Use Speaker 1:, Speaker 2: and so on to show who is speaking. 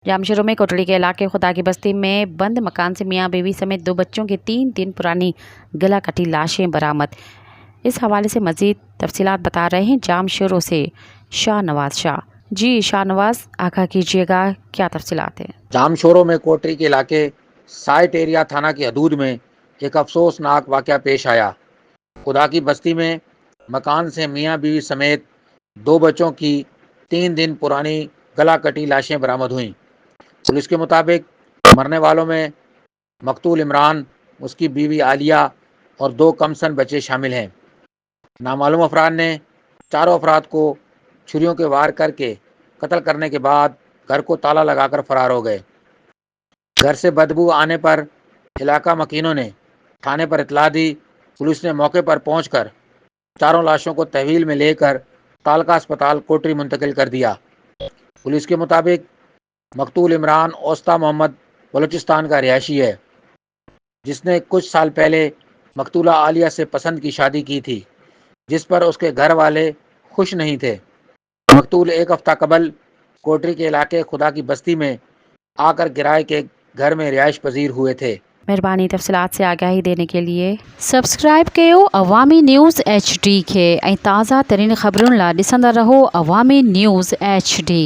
Speaker 1: जामशोरों में कोटड़ी के इलाके खुदा की बस्ती में बंद मकान से मियां बीवी समेत 2 बच्चों की 3 दिन पुरानी गला कटी लाशें बरामद। इस हवाले से मजीद तफसीलात बता रहे हैं जामशोरों से शाहनवाज शाह। जी शाहनवाज, आगाह कीजिएगा, क्या तफसीलात हैं?
Speaker 2: जामशोरों में कोटरी के इलाके साइट एरिया थाना की हदूद में एक अफसोसनाक वाक़या पेश आया। खुदा की बस्ती में मकान से मियां बीवी समेत 2 बच्चों की 3 दिन पुरानी गला कटी लाशें बरामद हुईं। पुलिस के मुताबिक मरने वालों में मकतूल इमरान, उसकी बीवी आलिया और 2 कमसन बच्चे शामिल हैं। नामालूम अफराद ने चारों अफराद को छुरियों के वार करके कत्ल करने के बाद घर को ताला लगाकर फरार हो गए। घर से बदबू आने पर इलाका मकीनों ने थाने पर इतला दी। पुलिस ने मौके पर पहुंचकर चारों लाशों को तहवील में लेकर तालका अस्पताल कोटरी मुंतकिल कर दिया। पुलिस के मुताबिक मकतूल इमरान ओस्ता मोहम्मद बलूचिस्तान का रिहायशी है, जिसने कुछ साल पहले मकतूला आलिया से पसंद की शादी की थी, जिस पर उसके घर वाले खुश नहीं थे। मकतूल 1 हफ्ता कबल कोटरी के इलाके खुदा की बस्ती में आकर किराए के घर में रिहाइश पजीर हुए थे।
Speaker 1: मेहरबानी तफसीलात से आगाही देने के लिए सब्सक्राइब कयो अवामी न्यूज़ HD के ऐं ताज़ा तरीन ख़बरुनि लाइ ॾिसंदा रहो अवामी न्यूज़ HD।